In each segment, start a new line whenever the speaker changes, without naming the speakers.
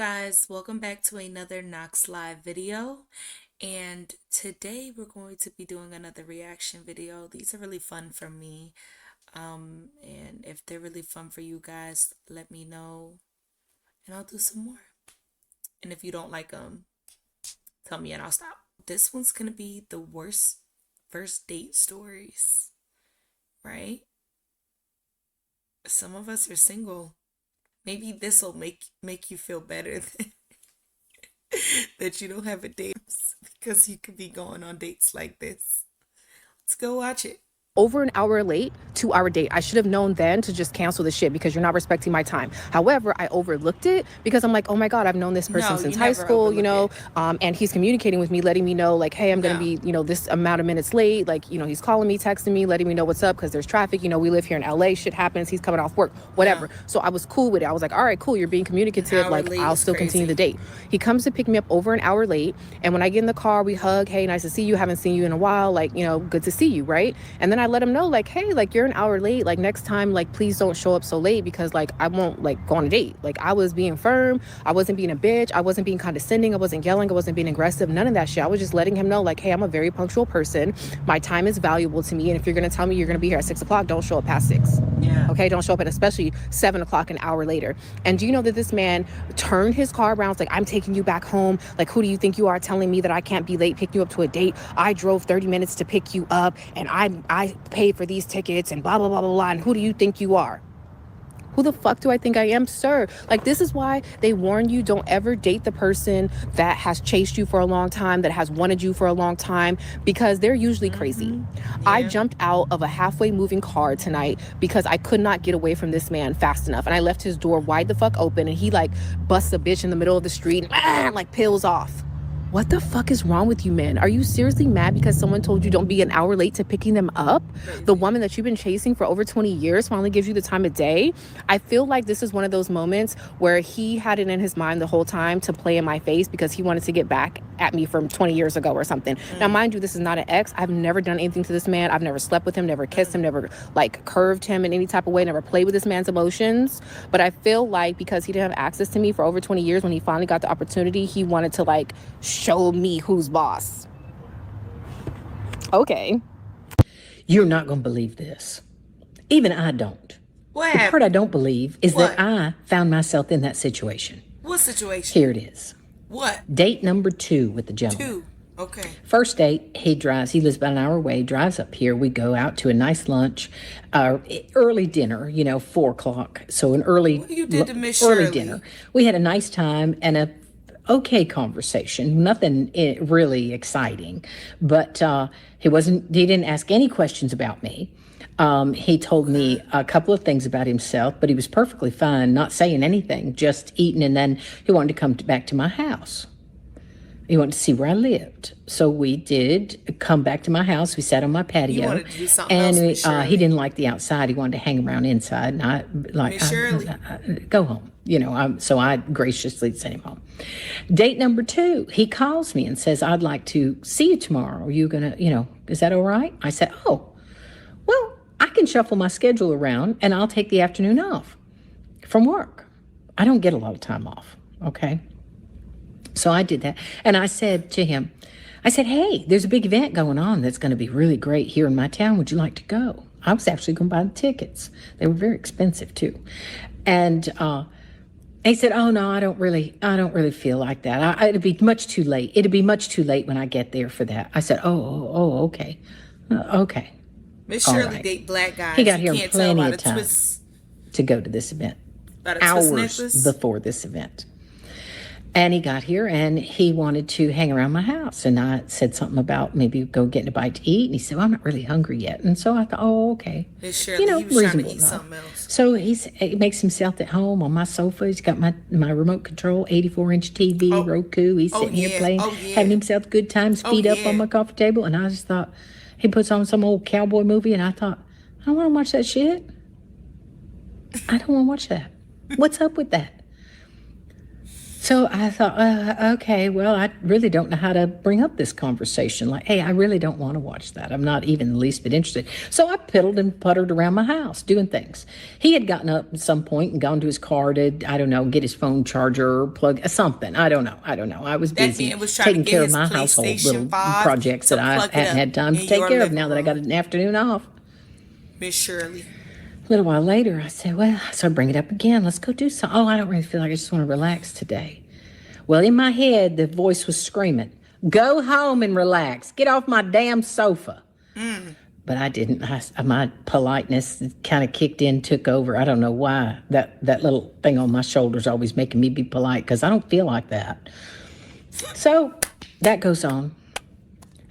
guys, welcome back to another Knox Live video. And today we're going to be doing another reaction video. These are really fun for me. And if they're really fun for you guys, let me know and I'll do some more. And if you don't like them, tell me and I'll stop. This one's gonna be the worst first date stories, right? Some of us are single. Maybe this will make you feel better that you don't have a date because you could be going on dates like this. Let's go watch it.
Over an hour late to our date. I should have known then to just cancel the shit because you're not respecting my time. However, I overlooked it because I'm like, oh my God, I've known this person since high school, and he's communicating with me, letting me know like, hey, I'm going to be, this amount of minutes late. Like, he's calling me, texting me, letting me know what's up because there's traffic. We live here in LA. Shit happens. He's coming off work, whatever. So I was cool with it. I was like, all right, cool. You're being communicative. Like, I'll still continue the date. He comes to pick me up over an hour late. And when I get in the car, we hug. Hey, nice to see you. Haven't seen you in a while. Like, good to see you. Right. And then I let him know, like, hey, like, you're an hour late. Like, next time, like, please don't show up so late because, like, I won't, like, go on a date. Like, I was being firm. I wasn't being a bitch. I wasn't being condescending. I wasn't yelling. I wasn't being aggressive. None of that shit. I was just letting him know, like, hey, I'm a very punctual person. My time is valuable to me. And if you're going to tell me you're going to be here at 6 o'clock, don't show up past 6.
Yeah.
Okay? Don't show up at especially 7 o'clock an hour later. And do you know that this man turned his car around? It's like, I'm taking you back home. Like, who do you think you are telling me that I can't be late, pick you up to a date? I drove 30 minutes to pick you up and I paid for these tickets and blah, blah, blah, blah, blah. And who do you think you are? Who the fuck do I think I am, sir? Like, this is why they warn you, don't ever date the person that has chased you for a long time, that has wanted you for a long time, because they're usually crazy.
Yeah.
I jumped out of a halfway moving car tonight because I could not get away from this man fast enough. And I left his door wide the fuck open and he like busts a bitch in the middle of the street and like peels off. What the fuck is wrong with you, men? Are you seriously mad because someone told you don't be an hour late to picking them up? The woman that you've been chasing for over 20 years finally gives you the time of day. I feel like this is one of those moments where he had it in his mind the whole time to play in my face because he wanted to get back at me from 20 years ago or something. Now, mind you, this is not an ex. I've never done anything to this man. I've never slept with him, never kissed him, never like curved him in any type of way, never played with this man's emotions. But I feel like because he didn't have access to me for over 20 years, when he finally got the opportunity, he wanted to like show me who's boss. Okay.
You're not going to believe this. Even I don't.
What
The
happened?
part I don't believe is
What?
that I found myself in that situation.
What situation?
Here it is.
What?
Date number 2 with the gentleman.
2. Okay.
First date, he lives about an hour away, drives up here. We go out to a nice lunch, early dinner, 4 o'clock. So an early,
What you did to Miss
early
Shirley?
dinner. We had a nice time and a okay conversation, nothing really exciting, but he didn't ask any questions about me. He told me a couple of things about himself, but he was perfectly fine, not saying anything, just eating, and then he wanted to come back to my house. He wanted to see where I lived. So we did come back to my house. We sat on my patio.
You wanted to do something
and
else, Miss Shirley.
he didn't like the outside. He wanted to hang around inside. And I
Miss Shirley.
go home. So I graciously sent him home. Date number 2, he calls me and says, I'd like to see you tomorrow. Are you going to, is that all right? I said, oh, well, I can shuffle my schedule around and I'll take the afternoon off from work. I don't get a lot of time off, okay? So I did that. And I said to him, hey, there's a big event going on that's going to be really great here in my town. Would you like to go? I was actually going to buy the tickets. They were very expensive too. And he said, oh no, I don't really feel like that. It'd be much too late. It'd be much too late when I get there for that. I said, okay. Okay.
Miss Shirley
right.
date black guys.
He got
You
here
can't
plenty
tell by
of
the
time
twists.
to go to this event.
By the twist
Hours
necklace.
before this event. And he got here and he wanted to hang around my house. And I said something about maybe go getting a bite to eat. And he said, well, I'm not really hungry yet. And so I thought, oh, okay.
Miss Shirley, he was trying to
reasonable
eat
enough.
something else.
So he makes himself at home on my sofa. He's got my remote control, 84-inch TV, Roku. He's sitting here playing, having himself good times, feet up on my coffee table. And I just thought, he puts on some old cowboy movie. And I thought, I don't want to watch that shit. I don't want to watch that. What's up with that? So I thought, okay, well, I really don't know how to bring up this conversation. Like, hey, I really don't want to watch that. I'm not even the least bit interested. So I piddled and puttered around my house doing things. He had gotten up at some point and gone to his car to, I don't know, get his phone charger, plug something. I don't know. I was
That
busy
man was trying to
taking
get
care of
his
my household
PlayStation
little
5
projects
to
that I
plug it
hadn't
up
had time to
in
take
your
care of
living
now that I got
room.
an afternoon off.
Miss Shirley.
A little while later, I said, well, so I bring it up again. Let's go do something. Oh, I don't really feel like I just want to relax today. Well, in my head, the voice was screaming, go home and relax. Get off my damn sofa. But I didn't. My politeness kind of kicked in, took over. I don't know why. That little thing on my shoulder is always making me be polite because I don't feel like that. So that goes on.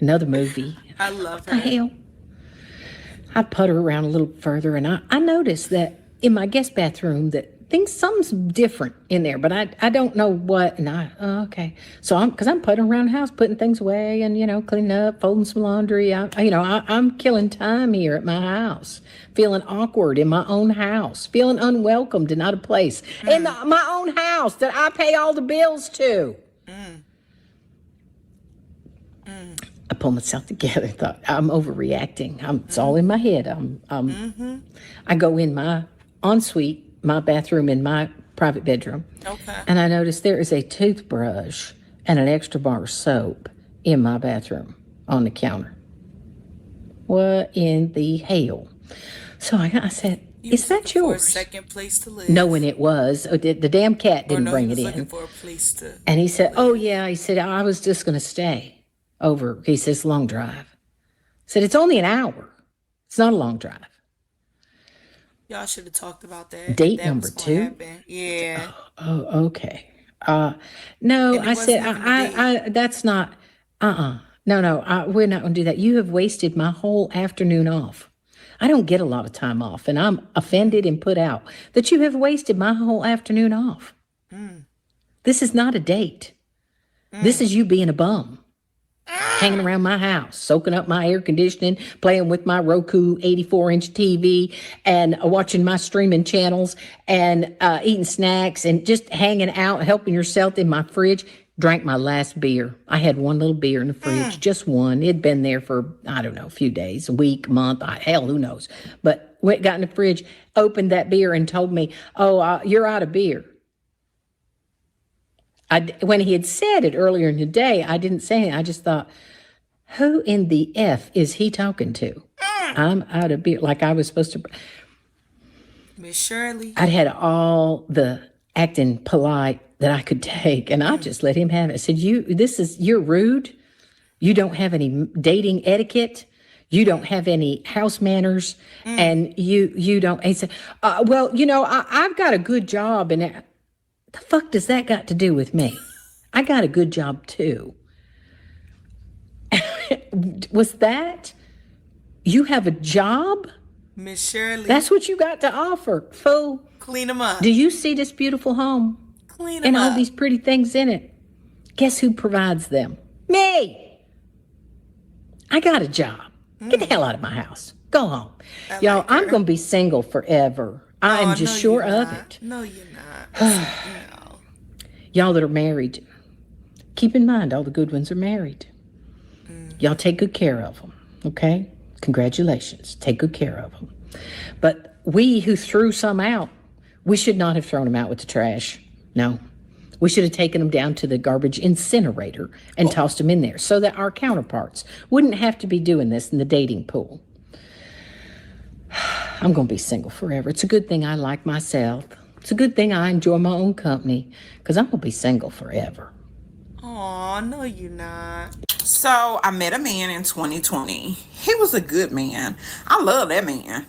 Another movie.
I love
What the
her.
hell? I putter around a little further, and I noticed that in my guest bathroom that something's different in there, but I don't know what. And okay, so I'm puttering around the house, putting things away, and cleaning up, folding some laundry. I'm killing time here at my house, feeling awkward in my own house, feeling unwelcomed and out of place in my own house that I pay all the bills to. I pulled myself together and thought, I'm overreacting. It's all in my head. I go in my ensuite, my bathroom in my private bedroom,
Okay.
and I notice there is a toothbrush and an extra bar of soap in my bathroom on the counter. What in the hell? So I said,
He
is
was looking
that
for a
yours?
second place to live.
Knowing it was. The damn cat
Or
didn't
no, he
bring it
was looking
in.
for a place to
And he said, oh,
live.
yeah. He said, I was just going to stay over. He says, long drive. I said, it's only an hour. It's not a long drive.
Y'all should have talked about that if
Date
that
number
was going to
2.
happen. Yeah.
Oh, okay. No,
And it
I said,
wasn't even a date.
that's not, no, we're not going to do that. You have wasted my whole afternoon off. I don't get a lot of time off, and I'm offended and put out that you have wasted my whole afternoon off. This is not a date. This is you being a bum, hanging around my house, soaking up my air conditioning, playing with my Roku 84-inch TV, and watching my streaming channels, and eating snacks, and just hanging out, helping yourself in my fridge. Drank my last beer. I had one little beer in the fridge, just one. It'd been there for, I don't know, a few days, a week, month, hell, who knows. But went, got in the fridge, opened that beer, and told me, oh, you're out of beer. When he had said it earlier in the day, I didn't say it. I just thought, who in the F is he talking to? I'm out of beer. Like I was supposed to.
Miss Shirley.
I'd had all the acting polite that I could take, and I just let him have it. I said, you're rude. You don't have any dating etiquette. You don't have any house manners, and you don't. He said, well, I've got a good job, and the fuck does that got to do with me? I got a good job too. Was that? You have a job?
Miss Shirley.
That's what you got to offer, fool.
Clean them up.
Do you see this beautiful home
Clean them
and all
up.
these pretty things in it? Guess who provides them? Me. I got a job. Get the hell out of my house. Go home. Y'all,
like her.
I'm going to be single forever. I am just
no,
sure
you're
of
not.
it.
No, you're not. No.
Y'all that are married, keep in mind all the good ones are married. Y'all take good care of them, okay? Congratulations. Take good care of them. But we who threw some out, we should not have thrown them out with the trash. No. We should have taken them down to the garbage incinerator and tossed them in there so that our counterparts wouldn't have to be doing this in the dating pool. I'm going to be single forever. It's a good thing I like myself. It's a good thing I enjoy my own company because I'm going to be single forever.
Aw, no, you're not.
So I met a man in 2020. He was a good man. I love that man.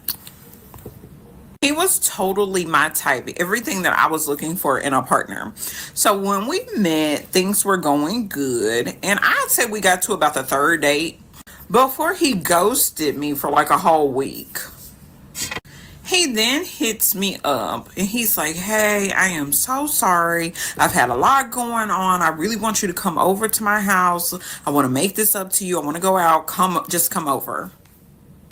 He was totally my type, everything that I was looking for in a partner. So when we met, things were going good. And I'd say we got to about the third date before he ghosted me for like a whole week. He then hits me up and he's like, hey, I am so sorry. I've had a lot going on. I really want you to come over to my house. I want to make this up to you. I want to go out. Just come over.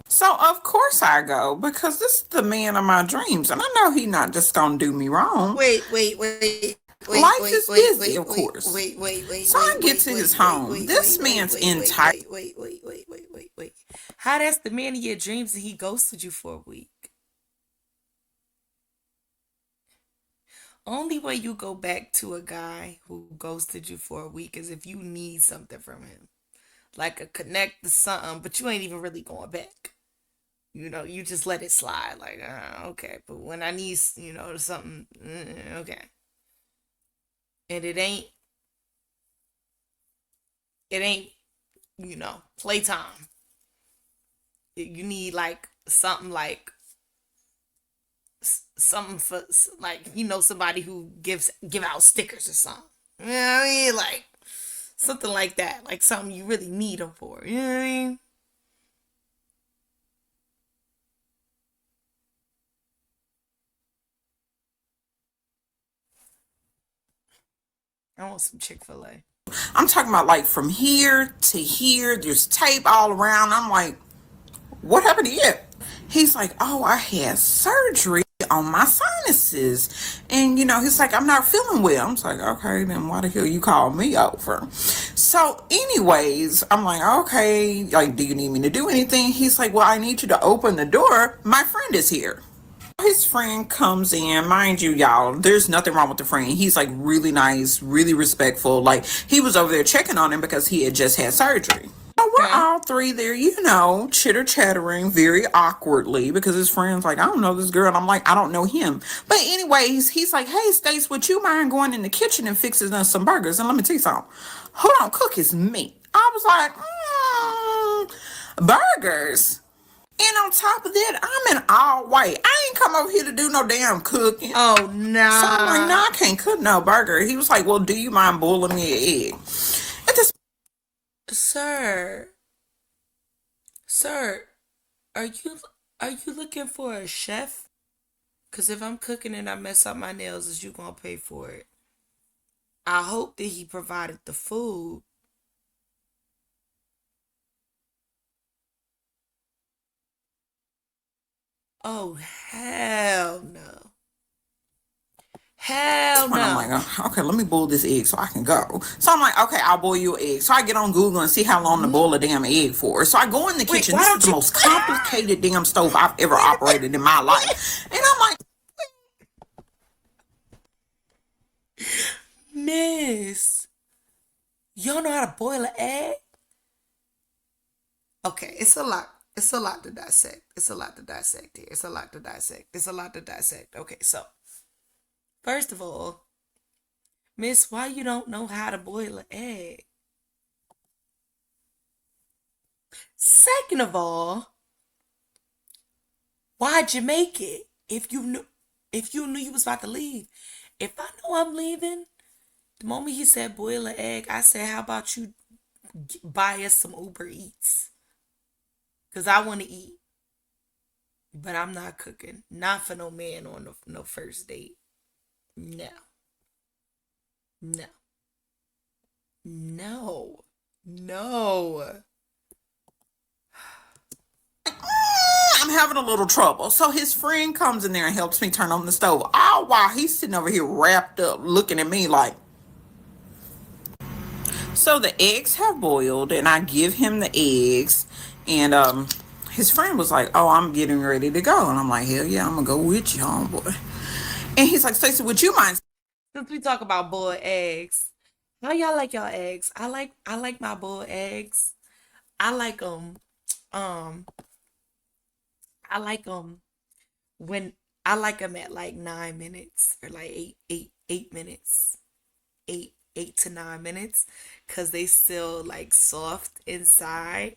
So of course I go because this is the man of my dreams. And I know he's not just going to do me wrong.
Wait.
Life is busy, of course. So I get to his home. This man's entire
wait. How that's the man of your dreams and he ghosted you for a week? Only way you go back to a guy who ghosted you for a week is if you need something from him. Like a connect to something, but you ain't even really going back. You know, you just let it slide. Like, okay. But when I need, something, okay. And it ain't, playtime. You need like something like something for like somebody who give out stickers or something. You know what I mean? Like something like that, like something you really need them for. You know what I mean? I want some Chick-fil-A.
I'm talking about like from here to here, there's tape all around. I'm like, what happened to you? He's like, oh, I had surgery on my sinuses. And, he's like, I'm not feeling well. I'm like, okay, then why the hell you call me over? So, anyways, I'm like, okay, like, do you need me to do anything? He's like, well, I need you to open the door. My friend is here. His friend comes in, mind you, y'all, there's nothing wrong with the friend. He's like really nice, really respectful. Like he was over there checking on him because he had just had surgery. So we're
Okay.
all three there, chitter chattering very awkwardly because his friend's like, I don't know this girl. And I'm like, I don't know him. But anyways, he's like, hey, Stace, would you mind going in the kitchen and fixing us some burgers? And let me tell you something. Who don't cook is me. I was like, burgers. And on top of that, I'm in all white. I ain't come over here to do no damn cooking.
Oh
So I'm like, no,
nah.
I can't cook no burger. He was like, well, do you mind boiling me an egg? At this
Sir. Sir, are you looking for a chef? Cause if I'm cooking and I mess up my nails, is you gonna pay for it? I hope that he provided the food. Oh hell no. Hell
point, I'm like,
no.
okay, let me boil this egg so I can go. So I'm like, okay, I'll boil you an egg. So I get on Google and see how long to boil a damn egg for. So I go in the
Wait,
kitchen.
why
This is
don't
the
you
most complicated damn stove I've ever operated in my life. And I'm like,
Miss, you don't know how to boil an egg? Okay, it's a lot. It's a lot to dissect. It's a lot to dissect here. It's a lot to dissect. It's a lot to dissect. Okay, so first of all, Miss, why you don't know how to boil an egg? Second of all, why'd you make it if you knew you was about to leave? If I know I'm leaving, the moment he said boil an egg, I said, how about you buy us some Uber Eats? Cause I want to eat, but I'm not cooking. Not for no man on no first date. No, no, no, no.
I'm having a little trouble. So his friend comes in there and helps me turn on the stove. All while he's sitting over here wrapped up, looking at me like. So the eggs have boiled, and I give him the eggs, and his friend was like, "Oh, I'm getting ready to go," and I'm like, "Hell yeah, I'm gonna go with you, homeboy." And he's like, "Stacey, would you mind?"
Since we talk about boiled eggs, how y'all like y'all eggs? I like my boiled eggs. I like them. Um, I like them when I like them at like 9 minutes or like 8 minutes, 8 to 9 minutes, cause they still like soft inside.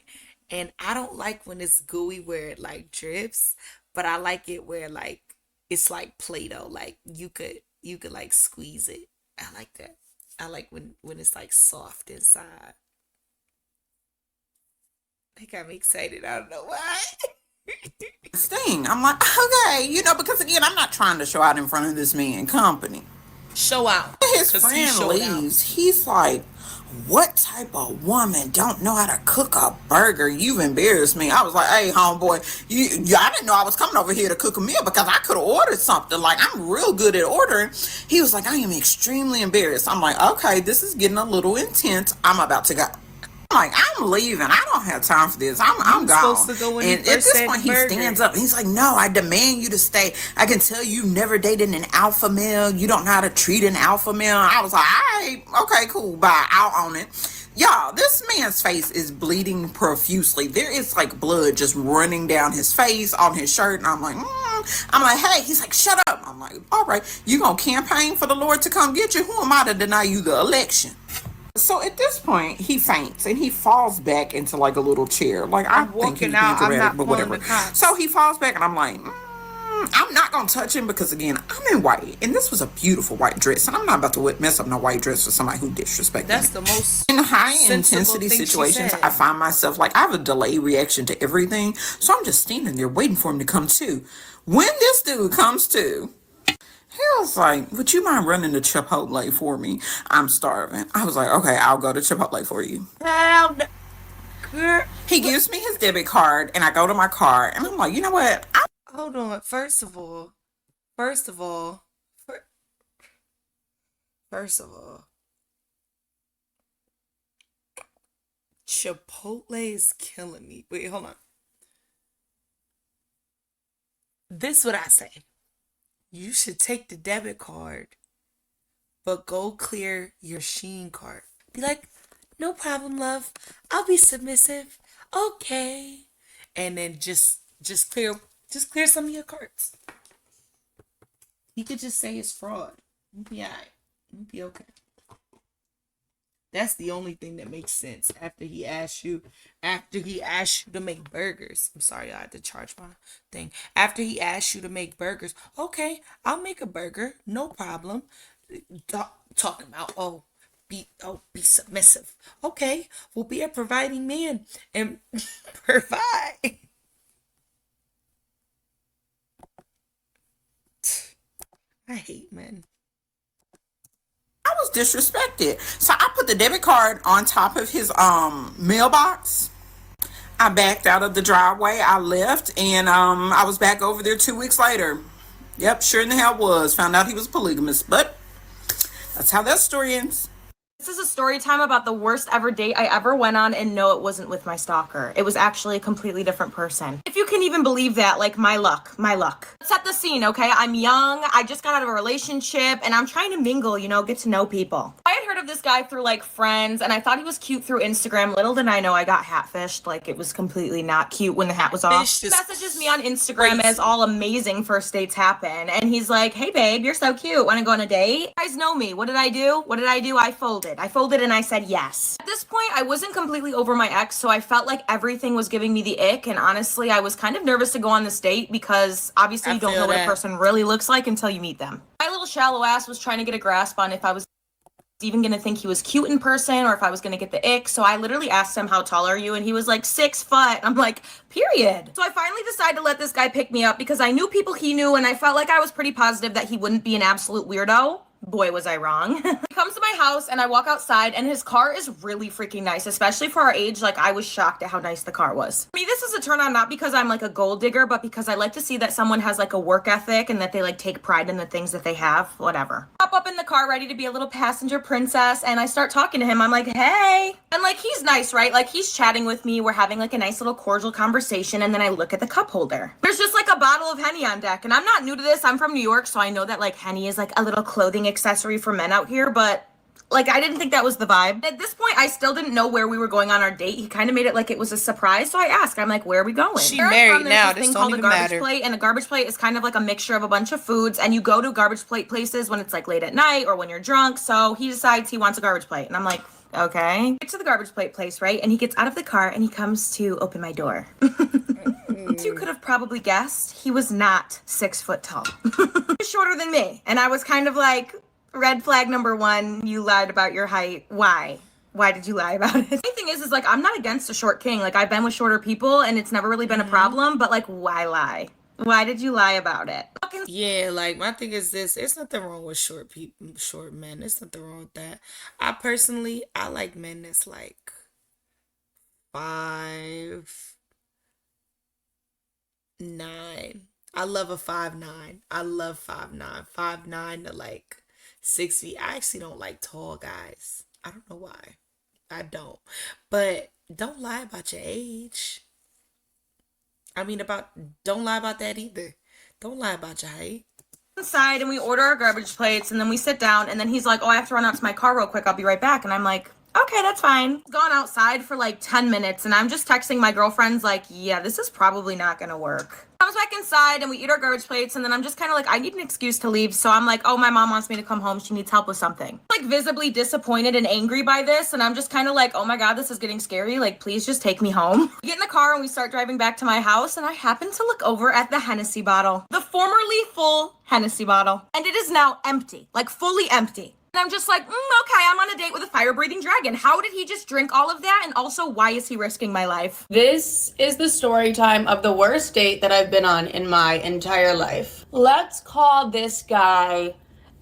And I don't like when it's gooey where it like drips, but I like it where like it's like Play-Doh. Like you could like squeeze it. I like that. I like when it's like soft inside. They got me excited. I don't know why.
Sting. I'm like, okay, because again, I'm not trying to show out in front of this man company.
Show out.
His
Because he
friend
showed out.
leaves. He's like, what type of woman don't know how to cook a burger? You've embarrassed me. I was like, hey, homeboy, I didn't know I was coming over here to cook a meal because I could have ordered something. Like, I'm real good at ordering. He was like, I am extremely embarrassed. I'm like, okay, this is getting a little intense. I'm about to go. I'm like, I'm leaving. I don't have time for this. I'm
Supposed
gone.
to go when
And
he
at
first
this
had
point,
the
he
burger.
stands up and he's like, no, I demand you to stay. I can tell you've never dated an alpha male. You don't know how to treat an alpha male. I was like, all right, okay, cool, bye. I'll own it. Y'all, this man's face is bleeding profusely. There is like blood just running down his face, on his shirt. And I'm like, I'm like, hey, he's like, shut up. I'm like, all right, you gonna campaign for the Lord to come get you? Who am I to deny you the election? So at this point, he faints and he falls back into like a little chair. Like, I
I'm
think he
walking
was being
out. I'm
dramatic,
not
but
calling
whatever.
the cops.
So he falls back and I'm like, I'm not gonna touch him because again, I'm in white and this was a beautiful white dress and I'm not about to mess up no white dress for somebody who disrespected
That's
me.
the most
In high
sensible
intensity
thing she
situations,
said.
I find myself like I have a delayed reaction to everything, so I'm just standing there waiting for him to come to. When this dude comes to, he was like, would you mind running to Chipotle for me? I'm starving. I was like, okay, I'll go to Chipotle for you.
Hell no. Girl.
He gives me his debit card and I go to my car and I'm like, you know what?
Hold on. First of all, first of all, Chipotle is killing me. Wait, hold on. This is what I say. You should take the debit card, but go clear your Sheen card. Be like, no problem, love. I'll be submissive. Okay. And then just clear some of your cards. He could just say it's fraud. You'll be alright. You'll be okay. That's the only thing that makes sense after he asked you to make burgers. I'm sorry, I had to charge my thing. After he asked you to make burgers, okay, I'll make a burger, no problem. Talking about be submissive. Okay, we'll be a providing man and provide. I hate men.
I was disrespected. So I put the debit card on top of his mailbox. I backed out of the driveway. I left and I was back over there 2 weeks later. Yep, sure in the hell was. Found out he was polygamous. But that's how that story ends.
This is a story time about the worst ever date I ever went on, and no, it wasn't with my stalker. It was actually a completely different person. If you can even believe that, like, my luck. Let's set the scene, okay? I'm young, I just got out of a relationship, and I'm trying to mingle, get to know people. I had heard of this guy through, like, friends, and I thought he was cute through Instagram. Little did I know I got hatfished. Like, it was completely not cute when the hat was off. He messages me on Instagram as all amazing first dates happen, and he's like, hey, babe, you're so cute. Want to go on a date? You guys know me. What did I do? I folded and I said yes. At this point, I wasn't completely over my ex, so I felt like everything was giving me the ick, and honestly, I was kind of nervous to go on this date because obviously you don't know what a person really looks like until you meet them. My little shallow ass was trying to get a grasp on if I was even gonna think he was cute in person or if I was gonna get the ick, so I literally asked him, how tall are you? And he was like 6 foot. I'm like, period. So I finally decided to let this guy pick me up because I knew people he knew, and I felt like I was pretty positive that he wouldn't be an absolute weirdo. Boy, was I wrong. He comes to my house and I walk outside and his car is really freaking nice, especially for our age. Like, I was shocked at how nice the car was. For me, this is a turn on not because I'm like a gold digger, but because I like to see that someone has like a work ethic and that they like take pride in the things that they have, whatever. Pop up in the car ready to be a little passenger princess and I start talking to him. I'm like, hey. And like, he's nice, right? Like, he's chatting with me. We're having like a nice little cordial conversation, and then I look at the cup holder. There's just like a bottle of Henny on deck, and I'm not new to this. I'm from New York, so I know that like Henny is like a little clothing accessory for men out here, but like, I didn't think that was the vibe. At this point, I still didn't know where we were going on our date. He kind of made it like it was a surprise, so I asked. I'm like, where are we going?
She married now.
This thing called a garbage plate, and a garbage plate is kind of like a mixture of a bunch of foods, and you go to garbage plate places when it's like late at night or when you're drunk, so he decides he wants a garbage plate, and I'm like, okay. Get to the garbage plate place, right? And he gets out of the car and he comes to open my door. As you could have probably guessed, he was not 6 foot tall. He was shorter than me, and I was kind of like, red flag number 1, you lied about your height. Why? Why did you lie about it? The thing is like, I'm not against a short king. Like, I've been with shorter people and it's never really been a problem, but like, why lie? Why did you lie about it?
Yeah, like my thing is this, it's nothing wrong with short people, short men. It's nothing wrong with that. I personally, I like men that's like 5'9". I love a 5'9". I love 5'9". 5'9" to like 6 feet. I actually don't like tall guys. I don't know why. I don't. But don't lie about your age. I mean, don't lie about that either. Don't lie about your height.
Inside and we order our garbage plates and then we sit down and then he's like, oh, I have to run out to my car real quick. I'll be right back. And I'm like, okay, that's fine. Gone outside for like 10 minutes and I'm just texting my girlfriends like, yeah, this is probably not gonna work. Comes back inside and we eat our garbage plates and then I'm just kind of like, I need an excuse to leave. So I'm like, oh, my mom wants me to come home. She needs help with something. Like visibly disappointed and angry by this. And I'm just kind of like, oh my God, this is getting scary. Like, please just take me home. We get in the car and we start driving back to my house and I happen to look over at the Hennessy bottle. The formerly full Hennessy bottle. And it is now empty, like fully empty. And I'm just like, okay, I'm on a date with a fire-breathing dragon. How did he just drink all of that? And also, why is he risking my life?
This is the story time of the worst date that I've been on in my entire life. Let's call this guy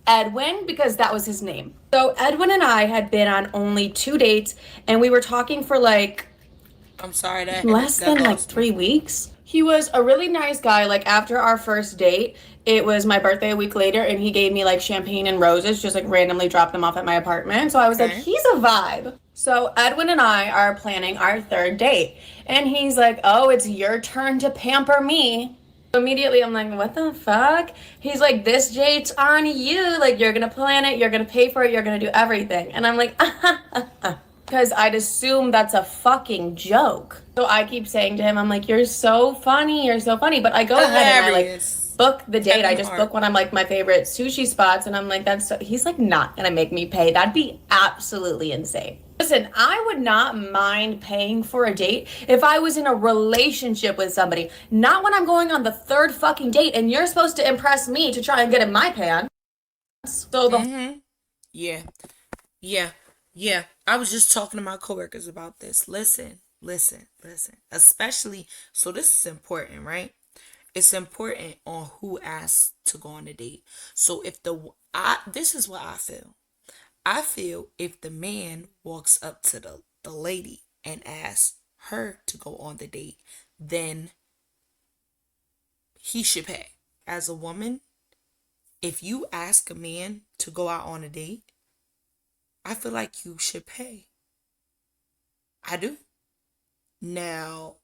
Edwin because that was his name. So Edwin and I had been on only 2 dates and we were talking for like
I'm sorry that
less
that
than like
lost me.
3 weeks. He was a really nice guy. Like after our first date, it was my birthday a week later and he gave me like champagne and roses, just like randomly dropped them off at my apartment. So I was like, he's a vibe. So Edwin and I are planning our 3rd date and he's like, oh, it's your turn to pamper me. Immediately I'm like, what the fuck? He's like, this date's on you. Like you're gonna plan it, you're gonna pay for it, you're gonna do everything. And I'm like, because I'd assume that's a fucking joke. So I keep saying to him, I'm like, you're so funny, you're so funny. But I go ahead and I like book the date. I just book one of like my favorite sushi spots. And I'm like, he's like not gonna make me pay. That'd be absolutely insane. Listen, I would not mind paying for a date if I was in a relationship with somebody. Not when I'm going on the 3rd fucking date and you're supposed to impress me to try and get in my pants. So the
Yeah. Yeah. Yeah. I was just talking to my coworkers about this. Listen. Especially, so this is important, right? It's important on who asks to go on a date. So if this is what I feel. I feel if the man walks up to the lady and asks her to go on the date, then he should pay. As a woman, if you ask a man to go out on a date, I feel like you should pay. I do. Now,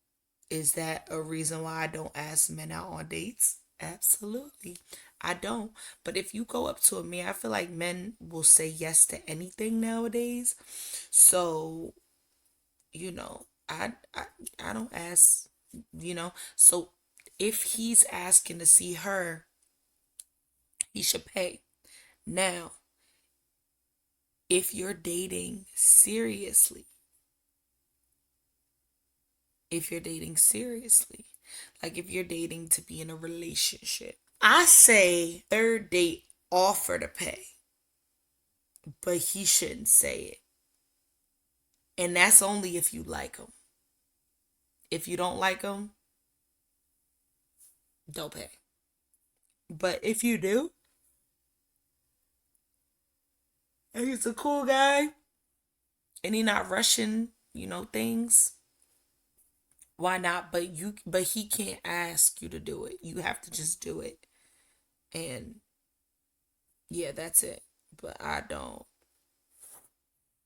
is that a reason why I don't ask men out on dates? Absolutely. I don't. But if you go up to a man, I feel like men will say yes to anything nowadays. So, I don't ask, So if he's asking to see her, he should pay. Now, if you're dating seriously, like if you're dating to be in a relationship, I say 3rd date offer to pay, but he shouldn't say it. And that's only if you like him. If you don't like him, don't pay. But if you do, and he's a cool guy, and he not rushing, things, why not? But he can't ask you to do it. You have to just do it. And yeah, that's it. But I don't.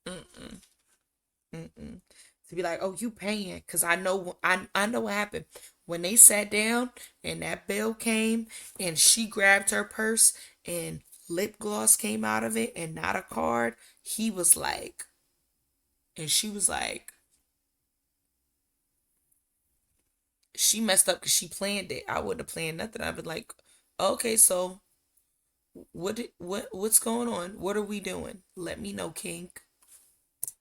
Mm-mm. Mm-mm. To be like, oh, you paying? Cause I know what happened when they sat down and that bill came and she grabbed her purse and lip gloss came out of it and not a card. He was like, and she was like, she messed up because she planned it. I wouldn't have planned nothing. I'd be like, okay, so what's going on? What are we doing? Let me know, King.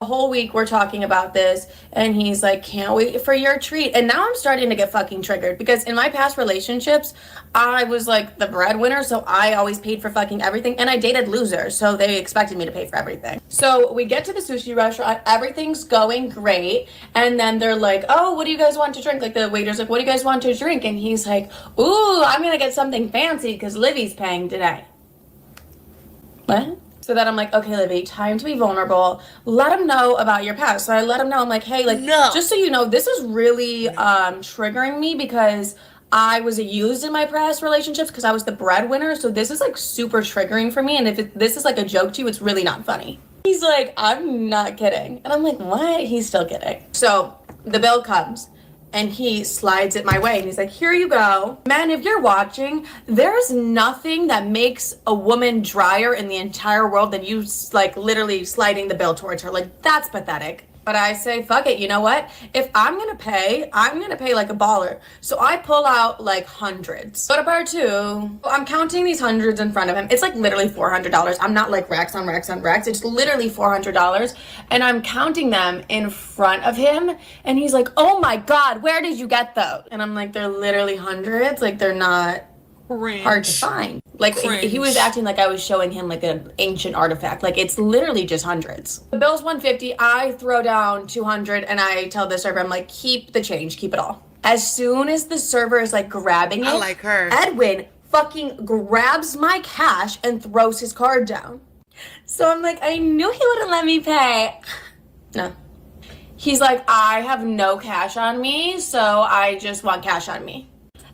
A whole week we're talking about this, and he's like, can't wait for your treat. And now I'm starting to get fucking triggered, because in my past relationships I was like the breadwinner, so I always paid for fucking everything, and I dated losers, so they expected me to pay for everything. So we get to the sushi restaurant, everything's going great, and then they're like, oh, what do you guys want to drink? Like, the waiter's like, what do you guys want to drink? And he's like, ooh, I'm gonna get something fancy because Livy's paying today. What? So then I'm like, okay, Livy, time to be vulnerable. Let him know about your past. So I let him know. I'm like, hey, like, no, just so you know, this is really triggering me, because I was used in my past relationships because I was the breadwinner. So this is like super triggering for me. And if this is like a joke to you, it's really not funny. He's like, I'm not kidding. And I'm like, what? He's still kidding. So the bill comes, and he slides it my way, and he's like, here you go. Man, if you're watching, there's nothing that makes a woman drier in the entire world than you, like, literally sliding the bill towards her. Like, that's pathetic. But I say, fuck it, you know what? If I'm gonna pay like a baller. So I pull out like hundreds. Go to bar two. I'm counting these hundreds in front of him. It's like literally $400. I'm not like racks on racks on racks. It's literally $400. And I'm counting them in front of him. And he's like, oh my God, where did you get those? And I'm like, they're literally hundreds. Like, they're not hard to find. Like, he was acting like I was showing him like an ancient artifact. Like, it's literally just hundreds. The bill's $150. I throw down $200, and I tell the server, I'm like, keep the change, keep it all. As soon as the server is like grabbing it, I like her. Edwin fucking grabs my cash and throws his card down. So I'm like, I knew he wouldn't let me pay. No. He's like, I have no cash on me, so I just want cash on me.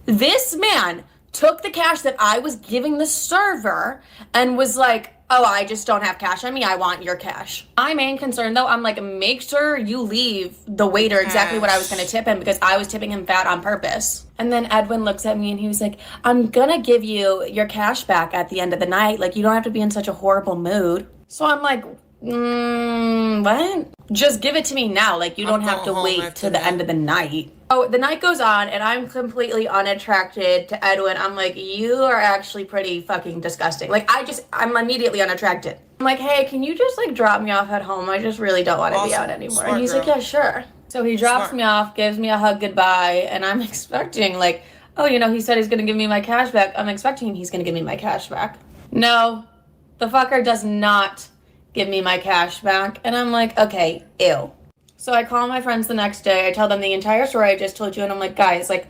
This man took the cash that I was giving the server and was like, oh, I just don't have cash on me. I want your cash. My main concern, though, I'm like, make sure you leave the waiter exactly what I was going to tip him, because I was tipping him fat on purpose. And then Edwin looks at me and he was like, I'm going to give you your cash back at the end of the night. Like, you don't have to be in such a horrible mood. So I'm like, what? Just give it to me now. Like, you don't have to wait to the end of the night. Oh, the night goes on, and I'm completely unattracted to Edwin. I'm like, you are actually pretty fucking disgusting. Like, I'm immediately unattracted. I'm like, hey, can you just like drop me off at home? I just really don't want to be out anymore. And he's like, yeah, sure. So he drops me off, gives me a hug goodbye, and I'm expecting like, oh, you know, he said he's gonna give me my cash back. I'm expecting he's gonna give me my cash back. No, the fucker does not give me my cash back. And I'm like, okay, ew. So I call my friends the next day. I tell them the entire story I just told you. And I'm like, guys, like,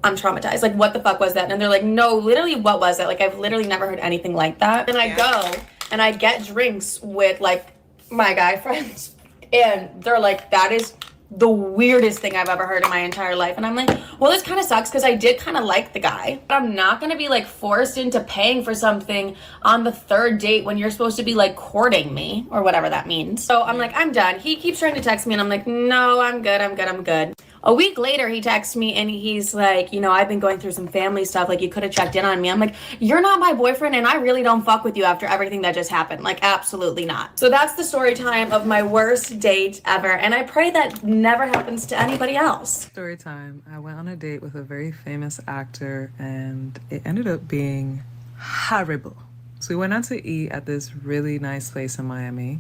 I'm traumatized. Like, what the fuck was that? And they're like, no, literally, what was it? Like, I've literally never heard anything like that. And I go and I get drinks with like my guy friends. And they're like, that is the weirdest thing I've ever heard in my entire life. And I'm like, well, this kind of sucks, because I did kind of like the guy, but I'm not going to be like forced into paying for something on the third date when you're supposed to be like courting me, or whatever that means. So I'm like, I'm done. He keeps trying to text me, and I'm like, no, I'm good. A week later, he texts me, and he's like, you know, I've been going through some family stuff. Like, you could have checked in on me. I'm like, you're not my boyfriend, and I really don't fuck with you after everything that just happened. Like, absolutely not. So that's the story time of my worst date ever. And I pray that never happens to anybody else.
Story time. I went on a date with a very famous actor, and it ended up being horrible. So we went out to eat at this really nice place in Miami,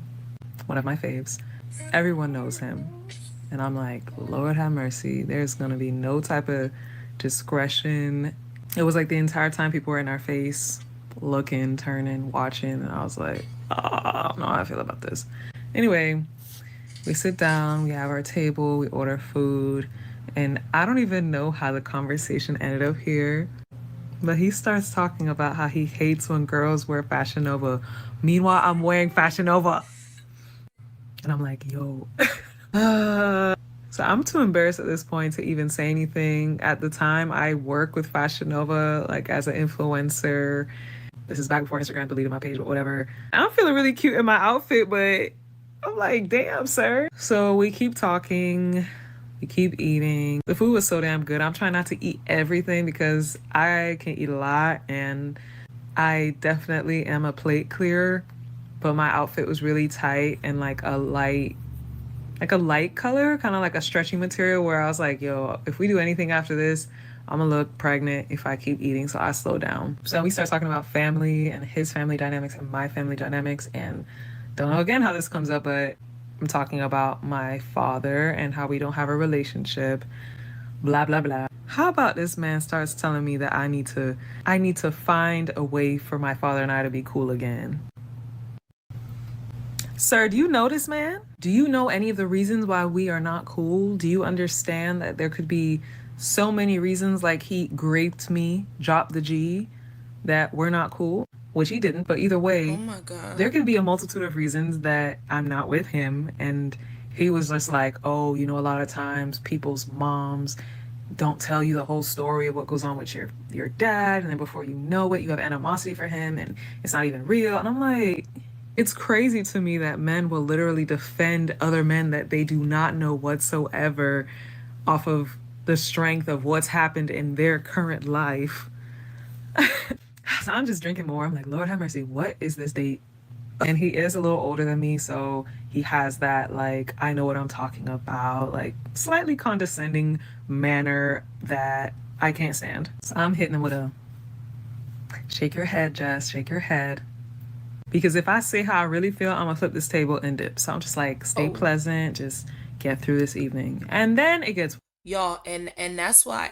one of my faves. Everyone knows him. And I'm like, Lord have mercy, there's gonna be no type of discretion. It was like the entire time people were in our face, looking, turning, watching, and I was like, oh, I don't know how I feel about this. Anyway, we sit down, we have our table, we order food, and I don't even know how the conversation ended up here, but he starts talking about how he hates when girls wear Fashion Nova. Meanwhile, I'm wearing Fashion Nova. And I'm like, yo. So I'm too embarrassed at this point to even say anything. At the time, I work with Fashion Nova, like as an influencer. This is back before Instagram deleted my page, but whatever. I'm feeling really cute in my outfit, but I'm like, damn, sir. So we keep talking, we keep eating. The food was so damn good. I'm trying not to eat everything because I can eat a lot, and I definitely am a plate clearer, but my outfit was really tight and like a light color, kind of like a stretchy material, where I was like, yo, if we do anything after this, I'm gonna look pregnant if I keep eating. So I slow down. So we start talking about family and his family dynamics and my family dynamics, and don't know again how this comes up, but I'm talking about my father and how we don't have a relationship, blah blah blah. How about this man starts telling me that I need to find a way for my father and I to be cool again. Sir, do you know this man? Do you know any of the reasons why we are not cool? Do you understand that there could be so many reasons, like he raped me, dropped the G, that we're not cool? Which he didn't, but either way,
Oh my God.
there could be a multitude of reasons that I'm not with him. And he was just like, oh, you know, a lot of times people's moms don't tell you the whole story of what goes on with your dad, and then before you know it, you have animosity for him and it's not even real. And I'm like, it's crazy to me that men will literally defend other men that they do not know whatsoever off of the strength of what's happened in their current life. So I'm just drinking more. I'm like, Lord have mercy, what is this date? And he is a little older than me, so he has that, like, I know what I'm talking about, like, slightly condescending manner that I can't stand. So I'm hitting him with a shake your head, Jess, shake your head. Because if I say how I really feel, I'm gonna flip this table and dip. So I'm just like, stay pleasant, just get through this evening. And then it gets
Y'all, and that's why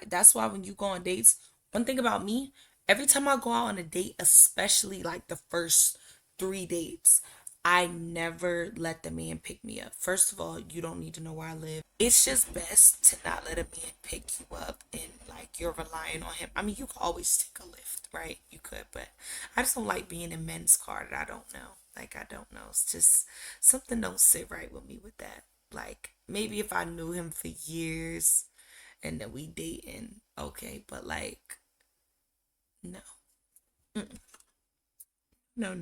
when you go on dates, one thing about me, every time I go out on a date, especially like the first 3 dates, I never let the man pick me up. First of all, you don't need to know where I live. It's just best to not let a man pick you up and like you're relying on him. I mean, you could always take a lift, right? You could, but I just don't like being in men's car that I don't know. Like, I don't know. It's just something don't sit right with me with that. Like, maybe if I knew him for years and then we dating, okay, but like, no. Mm-mm. No.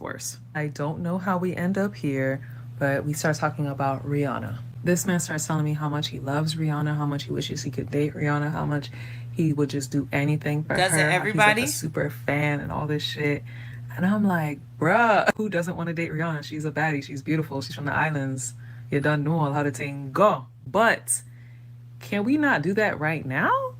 worse. I don't know how we end up here, but we start talking about Rihanna. This man starts telling me how much he loves Rihanna, how much he wishes he could date Rihanna, how much he would just do anything for
Doesn't
her.
everybody?
He's like a super fan and all this shit. And I'm like, bruh, who doesn't want to date Rihanna? She's a baddie. She's beautiful. She's from the islands. You done know how the thing go. But can we not do that right now?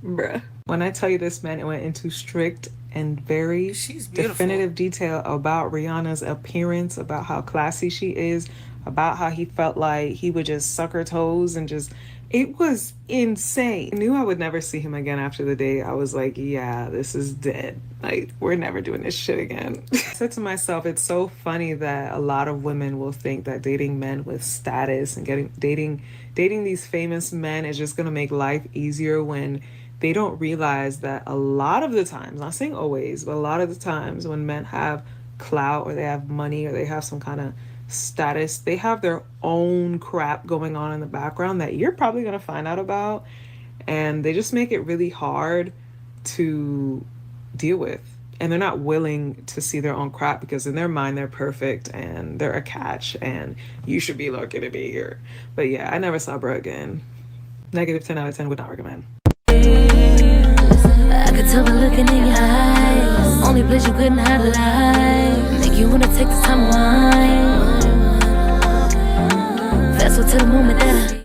Bruh. When I tell you this man, it went into strict and very definitive detail about Rihanna's appearance, about how classy she is, about how he felt like he would just suck her toes and just, it was insane. I knew I would never see him again after the date. I was like, yeah, this is dead. Like, we're never doing this shit again. I said to myself, it's so funny that a lot of women will think that dating men with status and dating these famous men is just gonna make life easier, when they don't realize that a lot of the times, not saying always, but a lot of the times when men have clout or they have money or they have some kind of status, they have their own crap going on in the background that you're probably going to find out about. And they just make it really hard to deal with. And they're not willing to see their own crap because in their mind, they're perfect and they're a catch and you should be lucky to be here. But yeah, I never saw bro again. Negative 10 out of 10, would not recommend.
I could tell by looking in your eyes. Only place you couldn't have life. Make you wanna take this time to wine. Fast forward to the moment that